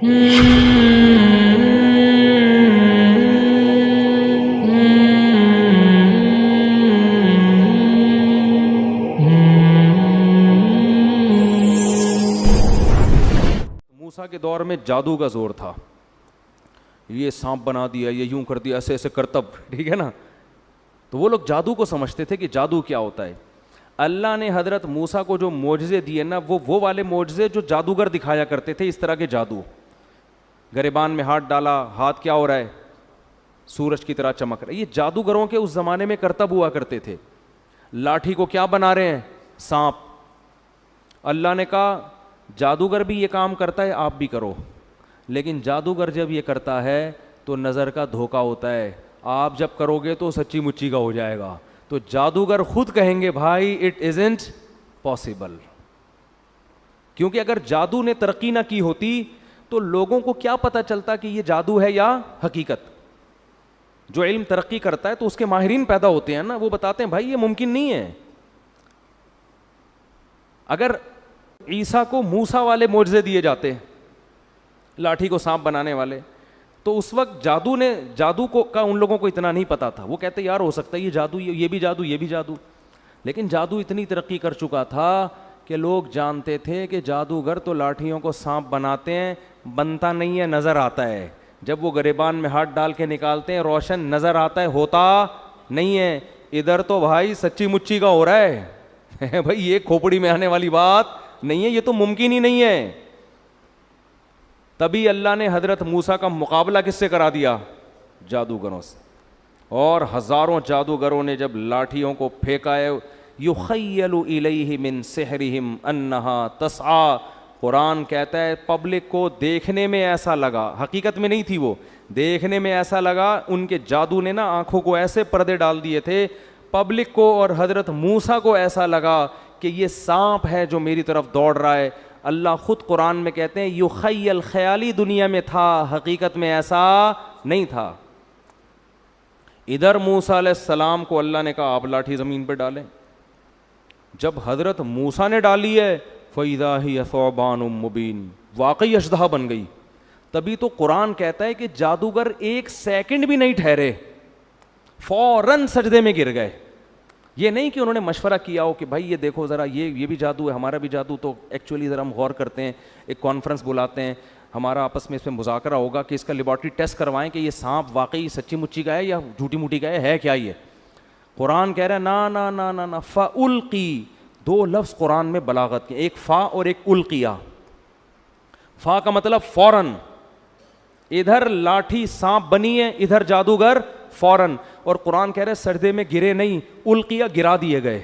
موسیٰ کے دور میں جادو کا زور تھا، یہ سانپ بنا دیا، یہ یوں کر دیا، ایسے ایسے کرتب، ٹھیک ہے نا. تو وہ لوگ جادو کو سمجھتے تھے کہ جادو کیا ہوتا ہے. اللہ نے حضرت موسیٰ کو جو معجزے دیے نا، وہ والے معجزے جو جادوگر دکھایا کرتے تھے، اس طرح کے جادو. گریبان میں ہاتھ ڈالا، ہاتھ کیا ہو رہا ہے؟ سورج کی طرح چمک رہا ہے. یہ جادوگروں کے اس زمانے میں کرتب ہوا کرتے تھے. لاٹھی کو کیا بنا رہے ہیں؟ سانپ. اللہ نے کہا جادوگر بھی یہ کام کرتا ہے، آپ بھی کرو. لیکن جادوگر جب یہ کرتا ہے تو نظر کا دھوکہ ہوتا ہے، آپ جب کرو گے تو سچی مچی کا ہو جائے گا. تو جادوگر خود کہیں گے بھائی اٹ ازنٹ پاسبل. کیونکہ اگر جادو نے ترقی نہ کی ہوتی تو لوگوں کو کیا پتہ چلتا کہ یہ جادو ہے یا حقیقت. جو علم ترقی کرتا ہے تو اس کے ماہرین پیدا ہوتے ہیں نا، وہ بتاتے ہیں بھائی یہ ممکن نہیں ہے. اگر عیسیٰ کو موسیٰ والے معجزے دیے جاتے، لاٹھی کو سانپ بنانے والے، تو اس وقت جادو کا ان لوگوں کو اتنا نہیں پتا تھا. وہ کہتے یار ہو سکتا ہے یہ جادو، یہ بھی جادو، یہ بھی جادو. لیکن جادو اتنی ترقی کر چکا تھا کہ لوگ جانتے تھے کہ جادوگر تو لاٹھیوں کو سانپ بناتے ہیں، بنتا نہیں ہے، نظر آتا ہے. جب وہ گریبان میں ہاتھ ڈال کے نکالتے ہیں روشن نظر آتا ہے، ہوتا نہیں ہے. ادھر تو بھائی سچی مچی کا ہو رہا ہے بھائی، یہ کھوپڑی میں آنے والی بات نہیں ہے، یہ تو ممکن ہی نہیں ہے. تبھی اللہ نے حضرت موسیٰ کا مقابلہ کس سے کرا دیا؟ جادوگروں سے. اور ہزاروں جادوگروں نے جب لاٹھیوں کو پھینکا ہے، یخیل الیہ من سحرہم انہا تسعی. قرآن کہتا ہے پبلک کو دیکھنے میں ایسا لگا، حقیقت میں نہیں تھی، وہ دیکھنے میں ایسا لگا، ان کے جادو نے نا آنکھوں کو ایسے پردے ڈال دیے تھے، پبلک کو اور حضرت موسیٰ کو ایسا لگا کہ یہ سانپ ہے جو میری طرف دوڑ رہا ہے. اللہ خود قرآن میں کہتے ہیں یخیل، خیالی دنیا میں تھا، حقیقت میں ایسا نہیں تھا. ادھر موسیٰ علیہ السلام کو اللہ نے کہا آپ لاٹھی زمین پہ ڈالیں. جب حضرت موسیٰ نے ڈالی ہے فَإِذَا هِيَ ثُعْبَانٌ مُبِينٌ، واقعی اژدہا بن گئی. تبھی تو قرآن کہتا ہے کہ جادوگر ایک سیکنڈ بھی نہیں ٹھہرے، فوراً سجدے میں گر گئے. یہ نہیں کہ انہوں نے مشورہ کیا ہو کہ بھائی یہ دیکھو ذرا یہ بھی جادو ہے، ہمارا بھی جادو. تو ایکچولی ذرا ہم غور کرتے ہیں، ایک کانفرنس بلاتے ہیں، ہمارا آپس میں اس میں مذاکرہ ہوگا کہ اس کا لیبارٹری ٹیسٹ کروائیں کہ یہ سانپ واقعی سچی مچی کا ہے یا جھوٹی موٹی کا ہے کیا یہ. قرآن کہہ رہا ہے نا نا نا نا نا. فَأُلْقِي، دو لفظ قرآن میں بلاغت کے، ایک فا اور ایک القیا. فا کا مطلب فوراً، ادھر لاٹھی سانپ بنی ہے، ادھر جادوگر فوراً. اور قرآن کہہ رہے سجدے میں گرے نہیں، القیا، گرا دیے گئے.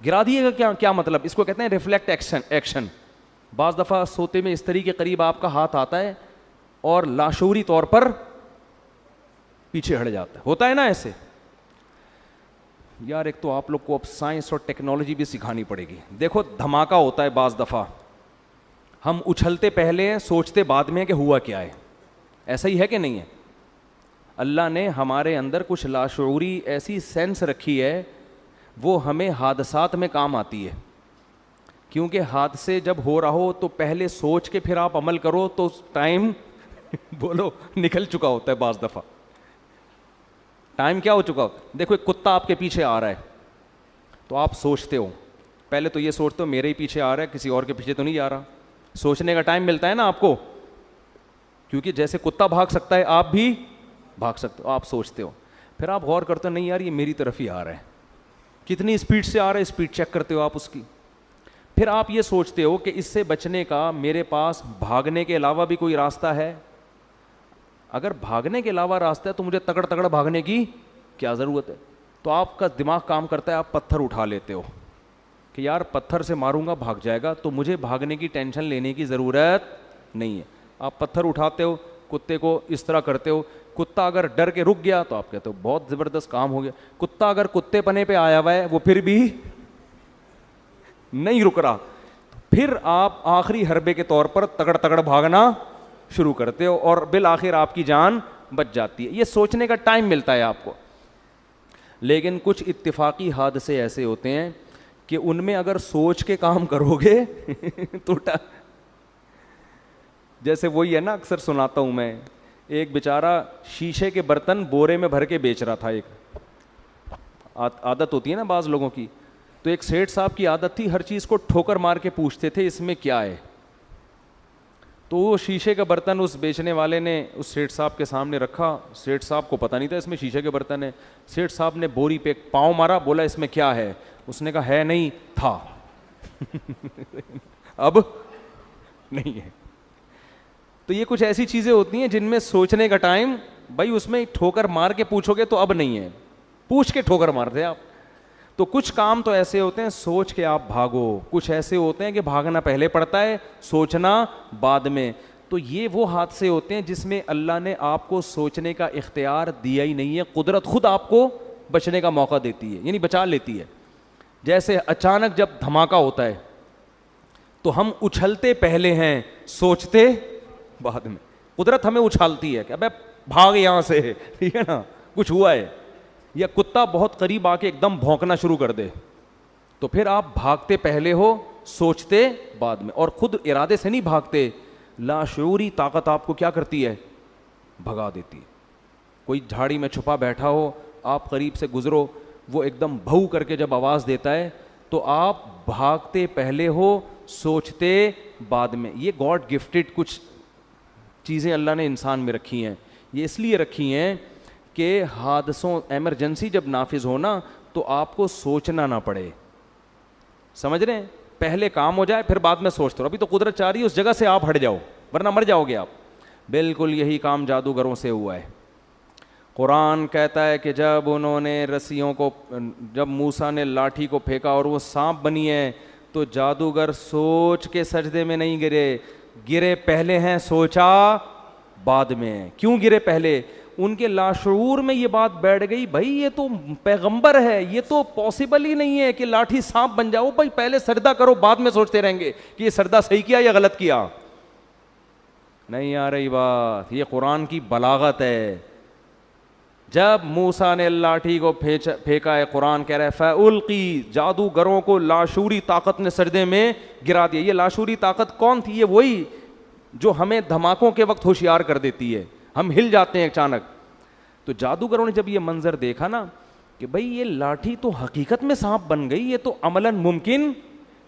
گرا دیے گئے کیا مطلب؟ اس کو کہتے ہیں ریفلیکٹ ایکشن. بعض دفعہ سوتے میں استری کے قریب آپ کا ہاتھ آتا ہے اور لاشعوری طور پر پیچھے ہٹ جاتا ہے، ہوتا ہے نا ایسے. یار ایک تو آپ لوگ کو اب سائنس اور ٹیکنالوجی بھی سکھانی پڑے گی. دیکھو دھماکہ ہوتا ہے بعض دفعہ، ہم اچھلتے پہلے ہیں سوچتے بعد میں کہ ہوا کیا ہے. ایسا ہی ہے کہ نہیں ہے؟ اللہ نے ہمارے اندر کچھ لاشعوری ایسی سینس رکھی ہے، وہ ہمیں حادثات میں کام آتی ہے. کیونکہ حادثے جب ہو رہا ہو تو پہلے سوچ کے پھر آپ عمل کرو تو ٹائم بولو نکل چکا ہوتا ہے. بعض دفعہ ٹائم کیا ہو چکا ہوتا ہے. دیکھو ایک کتا آپ کے پیچھے آ رہا ہے تو آپ سوچتے ہو، پہلے تو یہ سوچتے ہو میرے ہی پیچھے آ رہا ہے، کسی اور کے پیچھے تو نہیں جا رہا. سوچنے کا ٹائم ملتا ہے نا آپ کو، کیونکہ جیسے کتا بھاگ سکتا ہے آپ بھی بھاگ سکتے ہو. آپ سوچتے ہو، پھر آپ غور کرتے ہو نہیں یار یہ میری طرف ہی آ رہا ہے، کتنی اسپیڈ سے آ رہا ہے، اسپیڈ چیک کرتے ہو آپ اس کی. پھر آپ یہ سوچتے ہو کہ اس سے بچنے کا میرے پاس بھاگنے کے علاوہ بھی کوئی راستہ ہے. اگر بھاگنے کے علاوہ راستہ ہے تو مجھے تگڑ تگڑ بھاگنے کی کیا ضرورت ہے. تو آپ کا دماغ کام کرتا ہے، آپ پتھر اٹھا لیتے ہو کہ یار پتھر سے ماروں گا بھاگ جائے گا تو مجھے بھاگنے کی ٹینشن لینے کی ضرورت نہیں ہے. آپ پتھر اٹھاتے ہو، کتے کو اس طرح کرتے ہو. کتا اگر ڈر کے رک گیا تو آپ کہتے ہو بہت زبردست کام ہو گیا. کتا اگر کتے پنے پہ آیا ہوا ہے وہ پھر بھی نہیں رک رہا، پھر آپ آخری حربے کے طور پر تگڑ تگڑ بھاگنا شروع کرتے ہو اور بالآخر آپ کی جان بچ جاتی ہے. یہ سوچنے کا ٹائم ملتا ہے آپ کو. لیکن کچھ اتفاقی حادثے ایسے ہوتے ہیں کہ ان میں اگر سوچ کے کام کرو گے تو جیسے وہی ہے نا, اکثر سناتا ہوں میں, ایک بیچارہ شیشے کے برتن بورے میں بھر کے بیچ رہا تھا. ایک عادت ہوتی ہے نا بعض لوگوں کی, تو ایک سیٹھ صاحب کی عادت تھی ہر چیز کو ٹھوکر مار کے پوچھتے تھے اس میں کیا ہے. تو وہ شیشے کا برتن اس بیچنے والے نے اس سیٹھ صاحب کے سامنے رکھا. سیٹھ صاحب کو پتہ نہیں تھا اس میں شیشے کے برتن ہے. سیٹھ صاحب نے بوری پہ پاؤں مارا, بولا اس میں کیا ہے؟ اس نے کہا ہے نہیں, تھا. اب نہیں ہے. تو یہ کچھ ایسی چیزیں ہوتی ہیں جن میں سوچنے کا ٹائم, بھائی اس میں ٹھوکر مار کے پوچھو گے تو اب نہیں ہے, پوچھ کے ٹھوکر مارتے آپ. تو کچھ کام تو ایسے ہوتے ہیں سوچ کے آپ بھاگو, کچھ ایسے ہوتے ہیں کہ بھاگنا پہلے پڑتا ہے, سوچنا بعد میں. تو یہ وہ حادثے ہوتے ہیں جس میں اللہ نے آپ کو سوچنے کا اختیار دیا ہی نہیں ہے, قدرت خود آپ کو بچنے کا موقع دیتی ہے, یعنی بچا لیتی ہے. جیسے اچانک جب دھماکہ ہوتا ہے تو ہم اچھلتے پہلے ہیں, سوچتے بعد میں. قدرت ہمیں اچھالتی ہے کہ ابے بھاگ یہاں سے, ٹھیک ہے نا, کچھ ہوا ہے. یا کتا بہت قریب آ کے ایک دم بھونکنا شروع کر دے تو پھر آپ بھاگتے پہلے ہو, سوچتے بعد میں. اور خود ارادے سے نہیں بھاگتے, لاشعوری طاقت آپ کو کیا کرتی ہے, بھگا دیتی ہے. کوئی جھاڑی میں چھپا بیٹھا ہو, آپ قریب سے گزرو, وہ ایک دم بھو کر کے جب آواز دیتا ہے تو آپ بھاگتے پہلے ہو, سوچتے بعد میں. یہ گاڈ گفٹڈ کچھ چیزیں اللہ نے انسان میں رکھی ہیں. یہ اس لیے رکھی ہیں کہ حادثوں, ایمرجنسی جب نافذ ہونا تو آپ کو سوچنا نہ پڑے. سمجھ رہے ہیں, پہلے کام ہو جائے پھر بعد میں سوچتے رہو. ابھی تو قدرت چاہ رہی ہے اس جگہ سے آپ ہٹ جاؤ ورنہ مر جاؤ گے آپ. بالکل یہی کام جادوگروں سے ہوا ہے. قرآن کہتا ہے کہ جب انہوں نے رسیوں کو, جب موسیٰ نے لاٹھی کو پھینکا اور وہ سانپ بنی ہے تو جادوگر سوچ کے سجدے میں نہیں گرے, گرے پہلے ہیں, سوچا بعد میں. کیوں گرے پہلے؟ ان کے لاشعور میں یہ بات بیٹھ گئی, بھائی یہ تو پیغمبر ہے, یہ تو پاسبل ہی نہیں ہے کہ لاٹھی سانپ بن جاؤ. بھائی پہلے سجدہ کرو, بعد میں سوچتے رہیں گے کہ یہ سجدہ صحیح کیا یا غلط کیا. نہیں آ رہی بات, یہ قرآن کی بلاغت ہے. جب موسیٰ نے لاٹھی کو پھینکا ہے, قرآن کہہ رہا ہے فَأُلْقِي, جادوگروں کو لاشعوری طاقت نے سجدے میں گرا دیا. یہ لاشعوری طاقت کون تھی؟ یہ وہی جو ہمیں دھماکوں کے وقت ہوشیار کر دیتی ہے, ہم ہل جاتے ہیں اچانک. تو جادوگروں نے جب یہ منظر دیکھا نا کہ بھئی یہ لاٹھی تو حقیقت میں سانپ بن گئی, یہ تو عملاً ممکن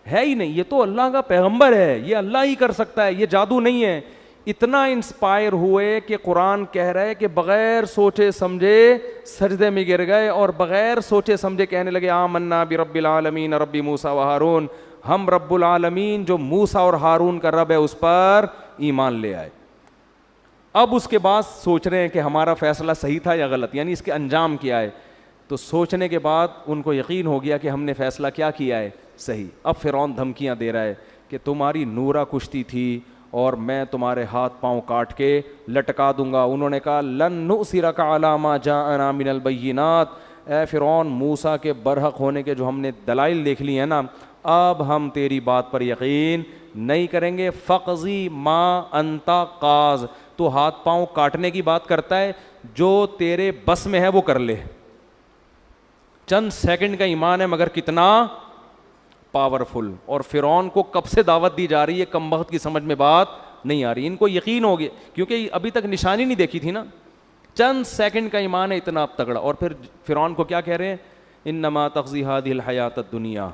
ہے ہی نہیں, یہ تو اللہ کا پیغمبر ہے, یہ اللہ ہی کر سکتا ہے, یہ جادو نہیں ہے. اتنا انسپائر ہوئے کہ قرآن کہہ رہا ہے کہ بغیر سوچے سمجھے سجدے میں گر گئے اور بغیر سوچے سمجھے کہنے لگے آمنا برب العالمین رب موسیٰ و ہارون, ہم رب العالمین جو موسیٰ اور ہارون کا رب ہے اس پر ایمان لے آئے. اب اس کے بعد سوچ رہے ہیں کہ ہمارا فیصلہ صحیح تھا یا غلط, یعنی اس کے انجام کیا ہے. تو سوچنے کے بعد ان کو یقین ہو گیا کہ ہم نے فیصلہ کیا کیا ہے, صحیح. اب فرعون دھمکیاں دے رہا ہے کہ تمہاری نورا کشتی تھی اور میں تمہارے ہاتھ پاؤں کاٹ کے لٹکا دوں گا. انہوں نے کہا لن نؤثرک علی ما جاءنا من البینات, اے فرعون موسیٰ کے برحق ہونے کے جو ہم نے دلائل دیکھ لی ہیں نا, اب ہم تیری بات پر یقین نہیں کریں گے. فقضی ما انت قاض, تو ہاتھ پاؤں کاٹنے کی بات کرتا ہے, جو تیرے بس میں ہے وہ کر لے. چند سیکنڈ کا ایمان ہے مگر کتنا پاورفل. اور فرعون کو کب سے دعوت دی جا رہی ہے, کم وقت کی سمجھ میں بات نہیں آ رہی. ان کو یقین ہو گیا کیونکہ ابھی تک نشانی نہیں دیکھی تھی نا, چند سیکنڈ کا ایمان ہے اتنا تگڑا. اور پھر فرعون کو کیا کہہ رہے ہیں, انما تقضی هذه الحیات الدنیا,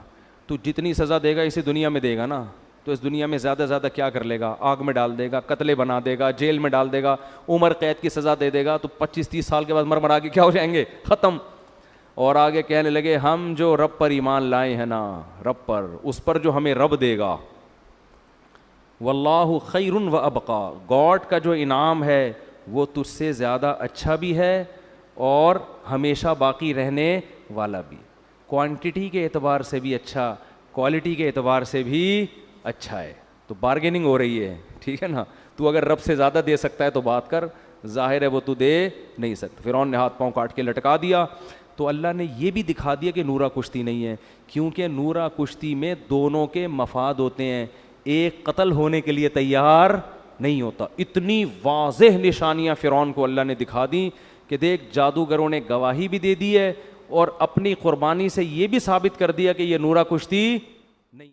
تو جتنی سزا دے گا اسی دنیا میں دے گا نا, تو اس دنیا میں زیادہ زیادہ کیا کر لے گا, آگ میں ڈال دے گا, قتلے بنا دے گا, جیل میں ڈال دے گا, عمر قید کی سزا دے دے گا, تو 25-30 سال کے بعد مرمرا کے کیا ہو جائیں گے, ختم. اور آگے کہنے لگے ہم جو رب پر ایمان لائے ہیں نا, رب پر, اس پر جو ہمیں رب دے گا, واللہ خیر و ابقا, گاڈ کا جو انعام ہے وہ تجھ سے زیادہ اچھا بھی ہے اور ہمیشہ باقی رہنے والا بھی. کوانٹٹی کے اعتبار سے بھی اچھا, کوالٹی کے اعتبار سے بھی اچھا ہے. تو بارگیننگ ہو رہی ہے, ٹھیک ہے نا. تو اگر رب سے زیادہ دے سکتا ہے تو بات کر, ظاہر ہے وہ تو دے نہیں سکتا. فرعون نے ہاتھ پاؤں کاٹ کے لٹکا دیا. تو اللہ نے یہ بھی دکھا دیا کہ نورا کشتی نہیں ہے, کیونکہ نورا کشتی میں دونوں کے مفاد ہوتے ہیں, ایک قتل ہونے کے لیے تیار نہیں ہوتا. اتنی واضح نشانیاں فرعون کو اللہ نے دکھا دیں کہ دیکھ جادوگروں نے گواہی بھی دے دی ہے اور اپنی قربانی سے یہ بھی ثابت کر دیا کہ یہ نورا کشتی نہیں.